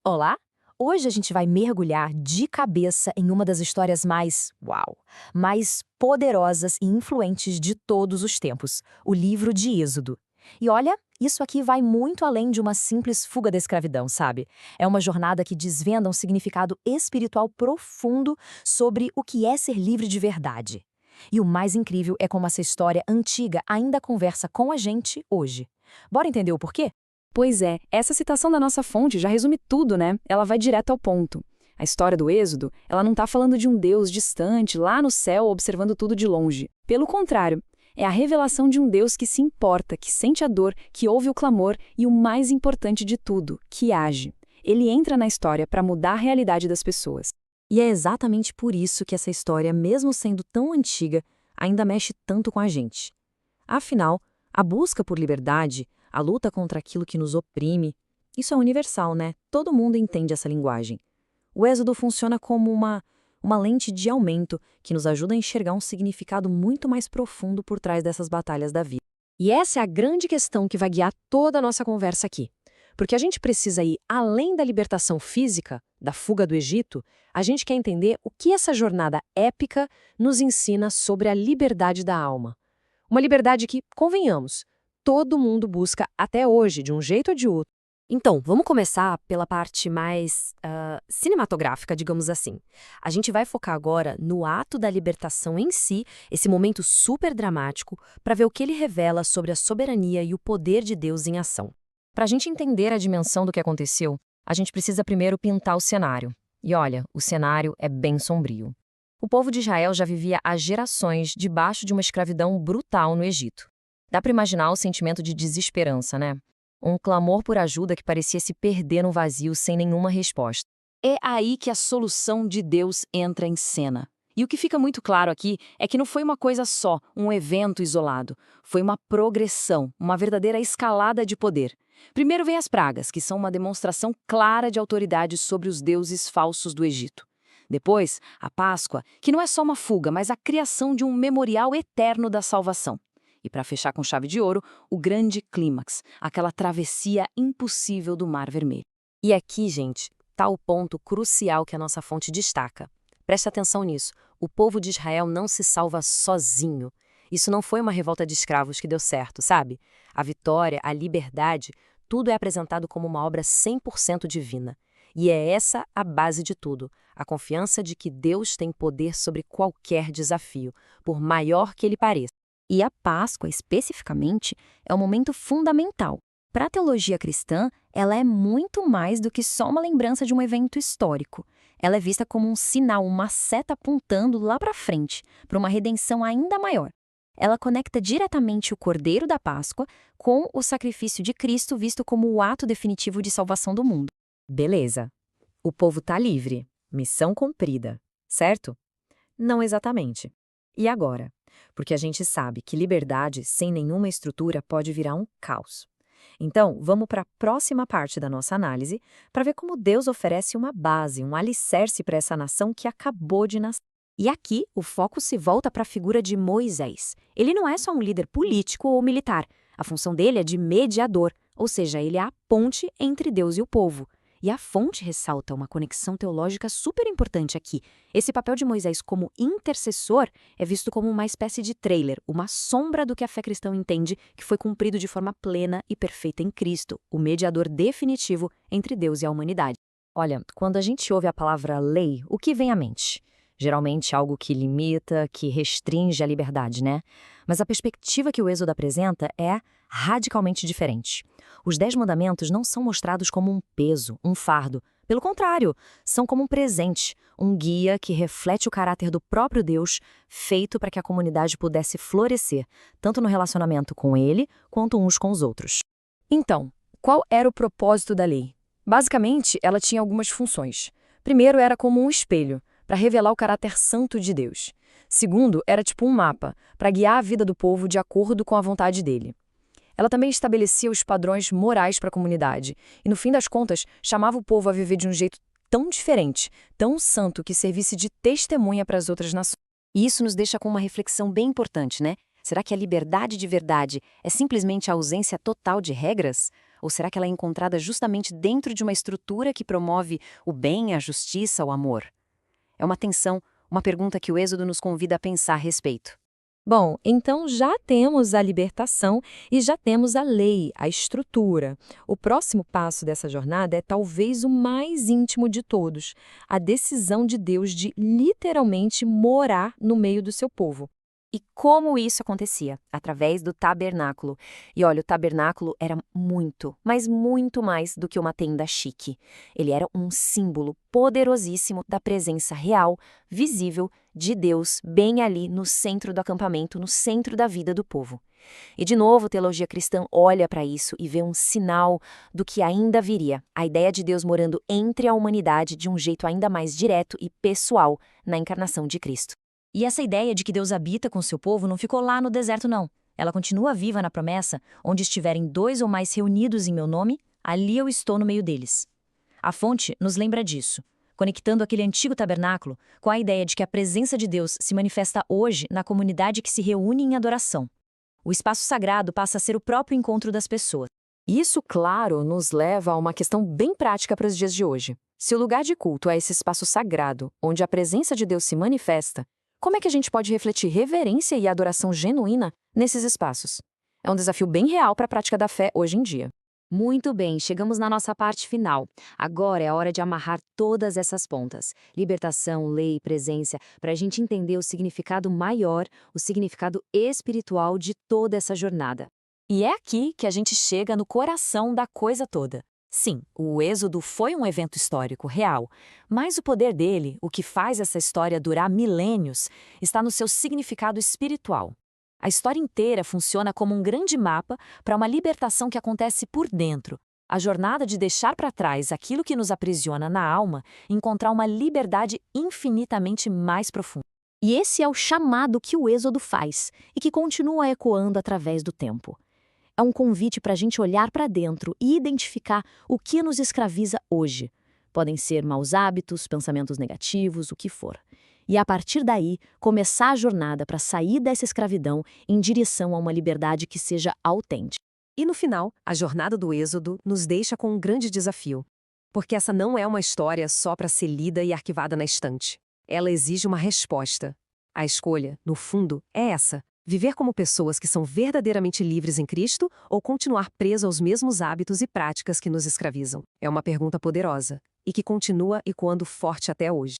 Olá! Hoje a gente vai mergulhar de cabeça em uma das histórias mais poderosas e influentes de todos os tempos, o livro de Êxodo. E olha, isso aqui vai muito além de uma simples fuga da escravidão, sabe? É uma jornada que desvenda um significado espiritual profundo sobre o que é ser livre de verdade. E o mais incrível é como essa história antiga ainda conversa com a gente hoje. Bora entender o porquê? Pois é, essa citação da nossa fonte já resume tudo, né? Ela vai direto ao ponto. A história do Êxodo, ela não está falando de um Deus distante, lá no céu, observando tudo de longe. Pelo contrário, é a revelação de um Deus que se importa, que sente a dor, que ouve o clamor e o mais importante de tudo, que age. Ele entra na história para mudar a realidade das pessoas. E é exatamente por isso que essa história, mesmo sendo tão antiga, ainda mexe tanto com a gente. Afinal, a busca por liberdade, a luta contra aquilo que nos oprime, isso é universal, né? Todo mundo entende essa linguagem. O Êxodo funciona como uma lente de aumento que nos ajuda a enxergar um significado muito mais profundo por trás dessas batalhas da vida. E essa é a grande questão que vai guiar toda a nossa conversa aqui. Porque a gente precisa ir além da libertação física, da fuga do Egito, a gente quer entender o que essa jornada épica nos ensina sobre a liberdade da alma. Uma liberdade que, convenhamos, todo mundo busca até hoje, de um jeito ou de outro. Então, vamos começar pela parte mais cinematográfica, digamos assim. A gente vai focar agora no ato da libertação em si, esse momento super dramático, para ver o que ele revela sobre a soberania e o poder de Deus em ação. Para a gente entender a dimensão do que aconteceu, a gente precisa primeiro pintar o cenário. E olha, o cenário é bem sombrio. O povo de Israel já vivia há gerações debaixo de uma escravidão brutal no Egito. Dá para imaginar o sentimento de desesperança, né? Um clamor por ajuda que parecia se perder no vazio sem nenhuma resposta. É aí que a solução de Deus entra em cena. E o que fica muito claro aqui é que não foi uma coisa só, um evento isolado. Foi uma progressão, uma verdadeira escalada de poder. Primeiro vem as pragas, que são uma demonstração clara de autoridade sobre os deuses falsos do Egito. Depois, a Páscoa, que não é só uma fuga, mas a criação de um memorial eterno da salvação. E para fechar com chave de ouro, o grande clímax, aquela travessia impossível do Mar Vermelho. E aqui, gente, está o ponto crucial que a nossa fonte destaca. Preste atenção nisso. O povo de Israel não se salva sozinho. Isso não foi uma revolta de escravos que deu certo, sabe? A vitória, a liberdade, tudo é apresentado como uma obra 100% divina. E é essa a base de tudo, a confiança de que Deus tem poder sobre qualquer desafio, por maior que ele pareça. E a Páscoa, especificamente, é um momento fundamental. Para a teologia cristã, ela é muito mais do que só uma lembrança de um evento histórico. Ela é vista como um sinal, uma seta apontando lá para frente, para uma redenção ainda maior. Ela conecta diretamente o Cordeiro da Páscoa com o sacrifício de Cristo visto como o ato definitivo de salvação do mundo. Beleza. O povo está livre. Missão cumprida. Certo? Não exatamente. E agora? Porque a gente sabe que liberdade sem nenhuma estrutura pode virar um caos. Então, vamos para a próxima parte da nossa análise para ver como Deus oferece uma base, um alicerce para essa nação que acabou de nascer. E aqui, o foco se volta para a figura de Moisés. Ele não é só um líder político ou militar. A função dele é de mediador, ou seja, ele é a ponte entre Deus e o povo. E a fonte ressalta uma conexão teológica super importante aqui. Esse papel de Moisés como intercessor é visto como uma espécie de trailer, uma sombra do que a fé cristã entende que foi cumprido de forma plena e perfeita em Cristo, o mediador definitivo entre Deus e a humanidade. Olha, quando a gente ouve a palavra lei, o que vem à mente? Geralmente algo que limita, que restringe a liberdade, né? Mas a perspectiva que o Êxodo apresenta é radicalmente diferente. Os 10 mandamentos não são mostrados como um peso, um fardo. Pelo contrário, são como um presente, um guia que reflete o caráter do próprio Deus, feito para que a comunidade pudesse florescer, tanto no relacionamento com ele, quanto uns com os outros. Então, qual era o propósito da lei? Basicamente, ela tinha algumas funções. Primeiro, era como um espelho, para revelar o caráter santo de Deus. Segundo, era tipo um mapa, para guiar a vida do povo de acordo com a vontade dele. Ela também estabelecia os padrões morais para a comunidade e, no fim das contas, chamava o povo a viver de um jeito tão diferente, tão santo, que servisse de testemunha para as outras nações. E isso nos deixa com uma reflexão bem importante, né? Será que a liberdade de verdade é simplesmente a ausência total de regras? Ou será que ela é encontrada justamente dentro de uma estrutura que promove o bem, a justiça, o amor? É uma tensão, uma pergunta que o Êxodo nos convida a pensar a respeito. Bom, então já temos a libertação e já temos a lei, a estrutura. O próximo passo dessa jornada é talvez o mais íntimo de todos, a decisão de Deus de literalmente morar no meio do seu povo. E como isso acontecia? Através do tabernáculo. E olha, o tabernáculo era muito, mas muito mais do que uma tenda chique. Ele era um símbolo poderosíssimo da presença real, visível, de Deus, bem ali no centro do acampamento, no centro da vida do povo. E de novo, a teologia cristã olha para isso e vê um sinal do que ainda viria, a ideia de Deus morando entre a humanidade de um jeito ainda mais direto e pessoal na encarnação de Cristo. E essa ideia de que Deus habita com seu povo não ficou lá no deserto, não. Ela continua viva na promessa: onde estiverem 2 ou mais reunidos em meu nome, ali eu estou no meio deles. A fonte nos lembra disso, conectando aquele antigo tabernáculo com a ideia de que a presença de Deus se manifesta hoje na comunidade que se reúne em adoração. O espaço sagrado passa a ser o próprio encontro das pessoas. Isso, claro, nos leva a uma questão bem prática para os dias de hoje. Se o lugar de culto é esse espaço sagrado, onde a presença de Deus se manifesta, como é que a gente pode refletir reverência e adoração genuína nesses espaços? É um desafio bem real para a prática da fé hoje em dia. Muito bem, chegamos na nossa parte final. Agora é a hora de amarrar todas essas pontas. Libertação, lei, presença, para a gente entender o significado maior, o significado espiritual de toda essa jornada. E é aqui que a gente chega no coração da coisa toda. Sim, o Êxodo foi um evento histórico real, mas o poder dele, o que faz essa história durar milênios, está no seu significado espiritual. A história inteira funciona como um grande mapa para uma libertação que acontece por dentro. A jornada de deixar para trás aquilo que nos aprisiona na alma e encontrar uma liberdade infinitamente mais profunda. E esse é o chamado que o Êxodo faz e que continua ecoando através do tempo. É um convite para a gente olhar para dentro e identificar o que nos escraviza hoje. Podem ser maus hábitos, pensamentos negativos, o que for. E a partir daí, começar a jornada para sair dessa escravidão em direção a uma liberdade que seja autêntica. E no final, a jornada do Êxodo nos deixa com um grande desafio. Porque essa não é uma história só para ser lida e arquivada na estante. Ela exige uma resposta. A escolha, no fundo, é essa. Viver como pessoas que são verdadeiramente livres em Cristo ou continuar presos aos mesmos hábitos e práticas que nos escravizam? É uma pergunta poderosa e que continua ecoando forte até hoje.